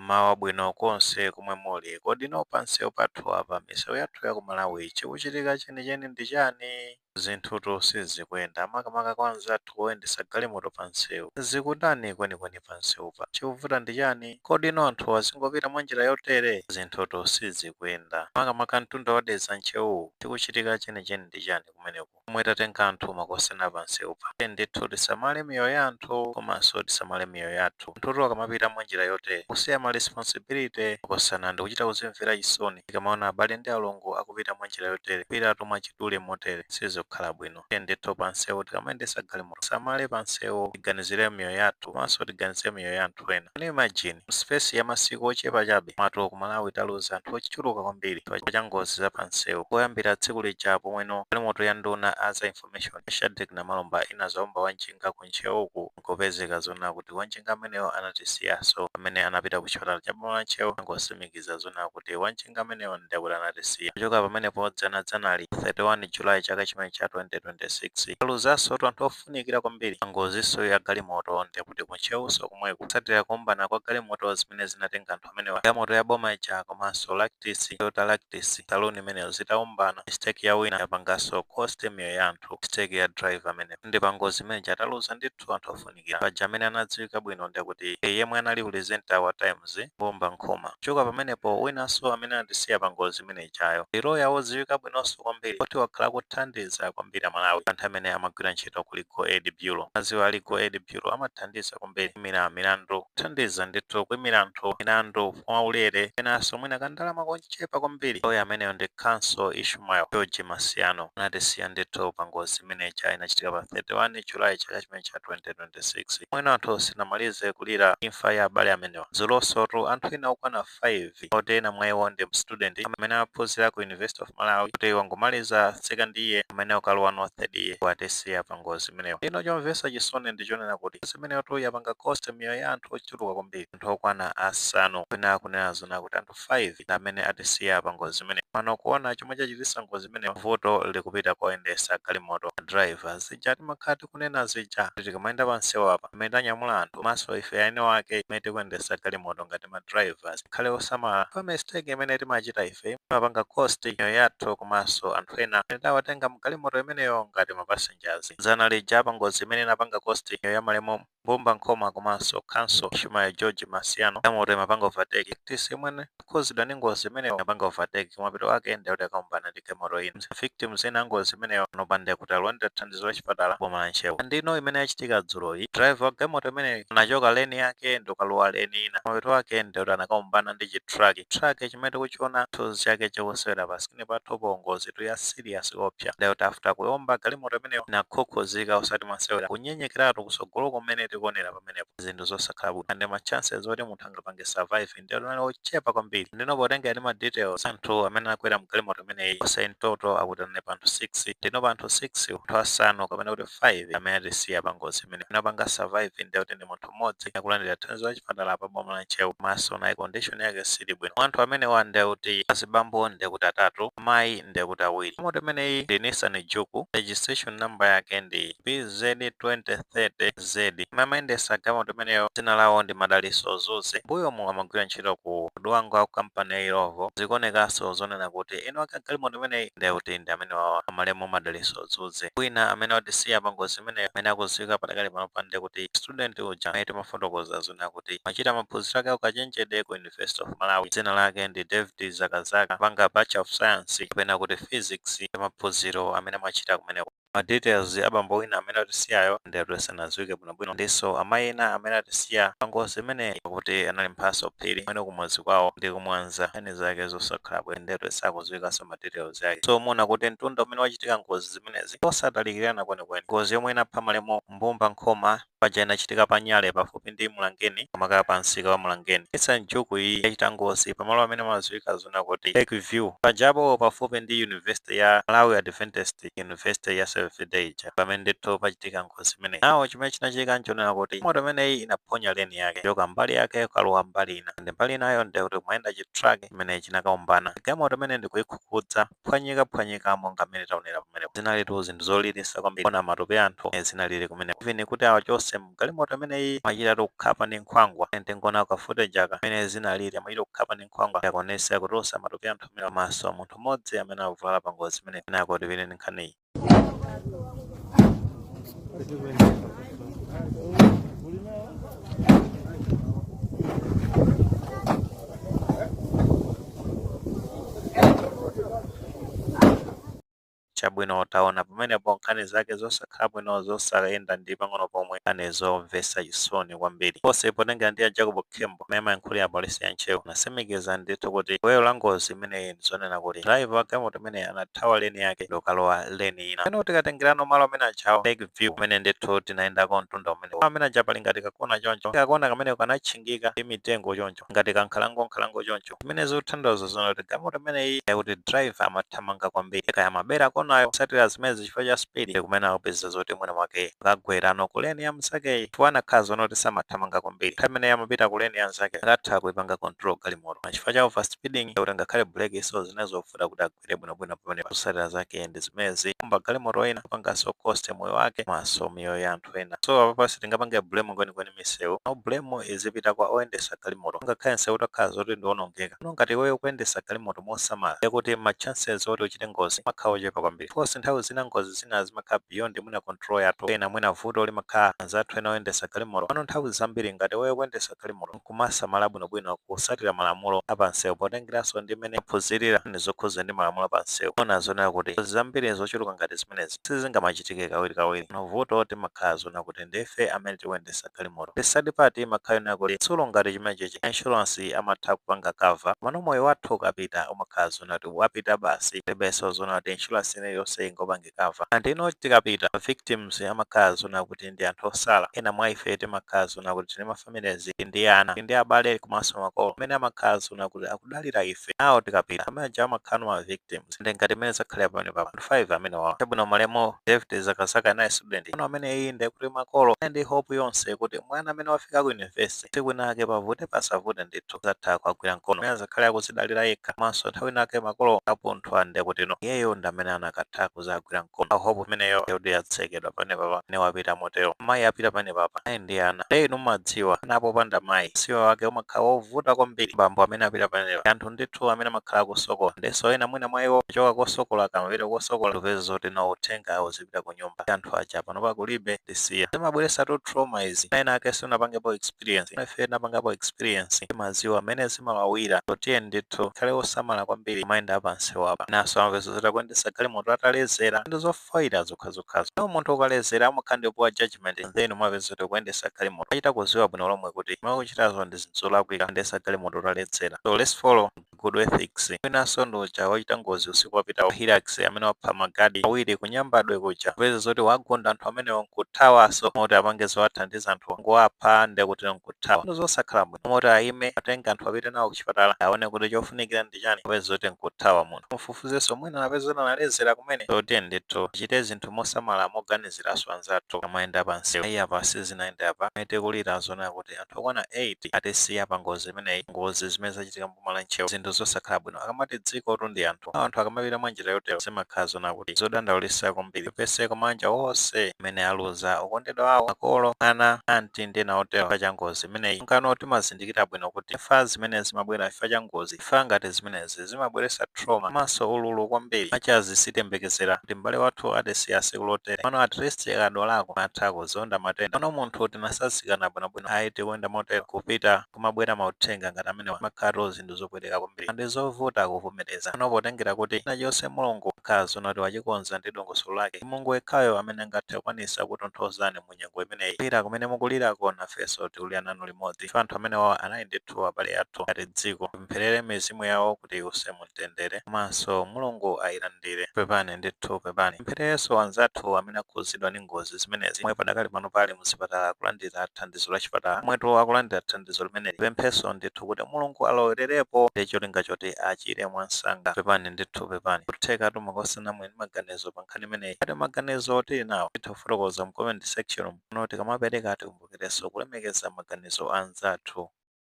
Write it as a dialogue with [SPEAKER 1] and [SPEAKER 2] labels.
[SPEAKER 1] Mawa bwino konse kumwe muli kodi no pansewu pathu apa misewu yathu ya ku Malawi chikuchitika chenicheni ndi chani? Zinthutu sizikuyenda makamaka kwa anzathu oyendesa galimoto pansewu zikutani kwenikweni pansewupa chikuvuta ndi chani? Kodi ino anthu azingopita mwa njira yotere zinthutu sizikuyenda makamaka mtunda wadeza nchewu chikuchitika chenicheni ndi chani kumeneku komwe tatenga anthu makosana pansewupa ndithu tisamale miyoyo ya anthu komanso tisamale miyoyo yathu anthutu akamapita mwa njira yotere kusiya ma responsibility makosana ndi kuchita kuzimvera chisoni tikamaona abale ndi alongo akupita mwa njira yotere kupitatu mwachidule motere sizikukhala bwino ndithu pansewu tikamayendesa galimoto tisamale pansewu tiganizire miyoyo yathu komanso tiganizire miyoyo ya anthu ena. Can you imagine space ya masiku ochepa chabe mwatu ku Malawi taluza anthu ochuluka kwambiri chifukwa cha ngozi za pansewu koyambira tsiku lija pomweno galimoto ya nduna za information Shadrack Namalomba inazomba wanjinga kunchewuku nkupezeka zona kuti wanjinga amenewo anatisiyaso amene anapita ku chipatala cha boma la Nchewu angosimikiza zona kuti wanjinga amenewo ndakuti anatisiya kuchoka pamenepo dzanali 31 July chaka chimene cha 2026 taluzaso anthu ofunikira kwambiri ngoziso ya galimoto ndekuti kunchewuso kumweko kutsatira kuombana kwa galimoto zimene zinatenga anthu amenewa galimoto ya boma ija komanso Lactis Toyota Lactis salon imeneyo zitaombana mistake ya wina yapangaso cost miyoyo ya anthu mistake ya driver amene ndi pangozi imene chataluza ndithu anthu ofunikira paja amene anadziwika bwino ndekuti yemwe anali presenter wa Times Bomba Nkhoma choka pamenepo winanso amene anatisiya pangozi imene ichayo liroya wodziwika bwinonso kwambiri kuti wakhala kuthandiza kwambiri Amalawi anthu amene amagwira ntchito ku Legal Aid Bureau aziwa a Legal Aid Bureau amathandiza kwambiri milandu kuthandiza ndithu kuyimira anthu milandu mwaulere penanso mwina kandalama konchepa kwambiri oyo ameneyo ndi Council Ishmael George Masiano anatisiya ndithu pangozi imene icha inachitika pa 31 July chaka chimene cha 2026 mwina anthu sinamalize kulira imfa ya abale amenewa zulosotu anthu ina okwana 5 oti ena mwa iwo ndi student amene amaphunzira ku University of Malawi kuti wangomaliza second year amene ukalowa no third year watisiya pangozi imeneyo ino chomvetsa chisoni ndi chonena kuti zimeneyo tu yapanga cost miyoyo ya anthu ochuluka kwambiri anthu okwana asanu kwina kunena zona kuti anthu 5 amene atisiya pangozi imene pano kuona chomwe chachitisa ngozi imene vuto likupita koyendesa galimoto drivers zija timakhala tikunena zija tikamayenda pansewu apa amene tanyamula anthu maso ife aine wake imene tikuyendesa galimoto ngati ma drivers khale osamala pa mistake imene timachita ife timapanga cost miyoyo yathu komanso anthu ena tawatenga mgalimoto imeneyo ngati ma passengers dzana lija pangozi imene inapanga cost miyoyo ya malemo Bomba Nkhoma komanso Council Ishmael George Masiano galimoto imapanga overtake tisi imene akhuzidwa ndi ngozi imeneyo imapanga overtake kumapito wake ndekuti akaombana ndi galimoto ina victims ena ngozi imeneyo anopanda kuti alondera thandizo la chipatala boma la Nchewu ndino imene yachitika dzuloyi driver wa galimoto imeneyo anachoka lane yake ndikalowa lane ina kumapito wake ndekuti anakaombana ndi truck chimene tikuchiona chithunzi chake chikusewera pasikini pathupo ngozi tu ya serious opsa ndekuti after kuyomba galimoto imeneyo inakhukhuzika usati masewera kunyenyekiratu kusogolo kumene tikuonera pamenepo zinthu zosakhala bwino ande ma chances oti munthu angapange survive ndekuti ochepa kwambiri ndino potenga ndi ma details anthu amene anakwera mgalimoto imeneyi osain toto akutane pa anthu 6 ndino pa anthu 6 anthu asanu kapena kuti 5 amene atisiya pangozi imene inapanga survive ndekuti ndi munthu mmodzi akulandira thandizo la chipatala pa boma la Nchewu maso nayi condition yake sili bwino anthu amene ndekuti azibambo ndekuti atatu amayi ndekuti awiri galimoto imeneyi ndi Nissan Juke registration number yake ndi BZ2030Z amayendesa galimoto imeneyo dzina lawo ndi Madaliso Zuze mbuyo mu amagwira ntchito ku Dwango wa kampani ya Irovo zikuonekanso zonena kuti ino aka galimoto imeneyi ndekuti ndi amene wawa amalemo Madaliso Zuze wina amene watisiya pangozi imeneyo amene akudziwika patakali pano pande kuti student uja amene timafotokoza zona kuti machita maphunziro ake ukachenjede ku University of Malawi dzina lake ndi David Zakazaka panga Bachelor of Science kapena kuti Physics maphunziro amene amachita kumeneko ma details abambo wina amene atisiyayo ndekuti sanadziwike bwinobwino ndiso amayi ena amene atisiya pangozi imeneyi kuti anali mphaso phiri amene kumudzi kwawo ndi kumwanza nkhani zake zosakhala bwino ndekuti sakudziwikanso ma details yake so muona kuti mtunda umene wachitika ngozi zimenezi osatalikirana kwenikweni ngozi yomwe inapha malemo Bomba Nkhoma paja inachitika pa Nyale pafupi ndi Mulangeni pamakaya pa msika wa Mulangeni Nissan Juke iyi yachita ngozi pamalo amene amadziwika zona kuti Lakeview pajapo pafupi ndi University ya Malawi Adventist University ya Seventh Day pamene ndithu pachitika ngozi imeneyi nawo chimene chinachitika nchonena kuti moto imeneyi inaphonya lane yake choka mbali yake kalowa mbali ina ndi mbali inayo ndekuti kumayenda chitruck imene chinakaombana galimoto imene ndikuyikhukhudza phwanyika monga mmene taonera pamenepo zinalitu zinthu zolilitsa kwambiri ona matope anthu zinalili kumeneko even kuti awa chose zonse mgalimoto imeneyi amachitatu kukhapa ndi nkhwangwa tengonawo ka footage aka amene zinalili amachita kukhapa ndi nkhwangwa yakuonesa kutulutsa matupi anthu amene pamaso munthu mmodzi amene akuvulala pa ngozi imene inako tipite ndi nkhaniyi. Chabwino taona pamenepo nkhani zake zosakhala bwino zosayenda ndi pang'ono pomwe nkhani zomvetsa chisoni kwambiri ponse potengera ndi a Jacob Kembo amene amayankhulira polisi ya Ntchewu anasimikiza ndithu kuti bwero la ngozi imeneyi ndizonena kuti driver wa galimoto imene anathawa leni yake lokalowa leni ina pano tikatengerano malo amene achawo Lake View amene ndithu tinayendako mtunda umene amene achapali ngati kakona choncho kakona kamene kanatchingika ndi mitengo choncho ngati kankhalango choncho zimene zikuthandiza zona kuti galimoto imeneyi yakuti driver amathamanga kwambiri kaya mabera nayo kusatira zimene chifukwa cha speed kumene akupeza zoti mwina mwake akagwerano kuleni ya mnzakeyi chifukwa anakhala zona kuti samathamanga kwambiri nthawi imene amapita kuleni ya mnzake akatha kuipanga control galimoto chifukwa cha overspeeding kuti ngakhale brake iso zimene zofuta kuti agwire bwinobwino pamene kusatira zake ndi zimezi kumba galimoto ina kupanganso cost moyo wake maso miyoyo ya anthu ena so apapa sitingapange blame kwenikweni misewu no blame izipita kwa oyendesa galimoto ngakhale nsewu takhala zoti ndiwonongeka no ngati iweyo kuyendesa galimoto mosamala yakuti ma chances oti uchite ngozi makhala ochepa kwambiri force nthawi zina ngozi zina zimakhala beyond mwina control yathu ena mwina vuto limakhala anzathu ena oyendesa galimoto pano nthawi zambiri ngati iweyo kuyendesa galimoto nkumasamala bwinobwino kusatira malamulo apansewu potengeranso ndi mmene aphunzirira ndizokhuza ndi malamulo apansewu ona zonena kuti zambiri zochuluka ngati zimenezi sizingamachitike kawirikawiri no vuto timakhala zona kuti ndife amene tikuyendesa galimoto third party imakhala yona kuti tsulo ngati chimenechi insurance amatha kupanga cover pano moyo wathu ukapita umakhala zona kuti wapita basi tebenso zona kuti insurance yonse ingopanga cover anthu ino tikapita victims amakhala zona kuti ndi anthu osala ena mwa ife timakhala zona kuti tine mafamilies ndi ana ndi abale komanso makolo amene amakhala zona kuti akudalira ife nawo tikapita amene aja amakhala ma victims ndi ngati imene zakhalira pamene pa 5 amene wawa chabwino malemo David Zakasaka naye student ano amene iyi ndi kuti makolo ndi hope yonse kuti mwana amene wafika ku university tsiku linake pavute pasavute ndithu zatha kuagwira mkono amene zakhale akuzidalira yekha komanso nthawi inake makolo apunthwa ndi kuti no iyeyo ndi amene anakatha kuzagwira mkono hope imeneyo yoti yatsekedwa pamene papa ne wapita motero mayi apita pamene papa ayi ndi ana inu mumadziwa napo panda mayi siwa wake umakhala wovuta kwambiri bambo amene apita pamenepa anthu ndithu amene amakhala kusokola ndenso ena mwina mwa iwo choka kosokola akamapita kosokola tupeze zoti no uthenga uzipita ku nyumba anthu aja pano pakulibe tisiya zimabweresatu trauma izi ena ake siunapangepo experience ife napangapo experience maziwa amene zimawawira totiye ndithu khale osamala kwambiri mayenda apansewu apa naso amapeza zoti akuyendesa galimoto atalezera ndi zofaira zokhazokhazo no munthu ukalezera amakhala ndi poor judgment then umapeza zoti kuyendesa galimoto achita kuziwa bwino lomwe kuti makuchitazo ndi zolakwika kuyendesa galimoto utalezera so let's follow good ethics winanso ndi uja wachita ngozi usiku wapita Hilux amene wapha magadi awiri kunyambadwe kuja kupeza zoti wagonda anthu amenewo nkuthawaso moti apange zowathandiza anthu ngowapha ndi kuti nkuthawa ndi zosakhala bwino moti ayime atenge anthu apite nawo kuchipatala aone kuti chofunikira ndi chani kupeza zoti nkuthawa munthu mufufuzenso mwina napeza zoti analezera kumene zoti ndithu chite zinthu mosamala moganiziraso anzathu amayenda pansewu ayi apa sizinayenda apa mete kulira zona kuti anthu okwana 8 atisiya pa ngozi imeneyi ngozi zimene zachitika mbumala Ntchewu zinthu zosakhala bwino akamati dziko ndi anthu anthu akamapita mwanjira yotero zimakhala zona kuti zodandaulitsa kwambiri peseko manja wonse amene aluza okondedwa awo makolo ana anti ndi ena otero chifukwa cha ngozi imeneyi nkano timazindikira bwino kuti imfa zimene zimabwera chifukwa cha ngozi imfa ngati zimenezi zimabweretsa trauma maso ululu kwambiri machazi sitembekezera kuti m'bale wathu atisiya tsiku lotere pano at least akadwalako atha kuzonda matenda pano munthu tinasazikana bwinobwino ayi tikuyenda motero kupita kumabwera mauthenga ngati amene makhala zinthu zopweteka kwambiri ndi zovuta kuvomereza pano potengera kuti china chonse mulungu akhala zona kuti wachikonza ndi dongosolo lake mulungu yekhayo amene angathe kukwanisa kutonthozani mu nyengo imeneyi kulira kumene mukulirako nafenso tikulira nanu limodzi ife anthu amene wawa anali ndithu abale athu ngati dziko tipempherere mizimu yawo kuti iwuse mumtendere komanso mulungu ayilandire pepani ndithu pepani mphererenso anzathu amene akhuzidwa ndi ngozi zimenezi mwe padakali pano pali muzipatala akulandira thandizo la chipatala mwetu akulandira thandizo limeneli pempheso ndithu kuti mulungu alowererepo ndi cholinga choti achire mwansanga pepani ndithu pepani kutheka tumakosana mwe ndi maganizo pa nkhani imeneyi ati maganizo tili nawo titha kufotokoza mu comment section muno tikamapereka tikumbukirenso kulemekeza maganizo anzathu.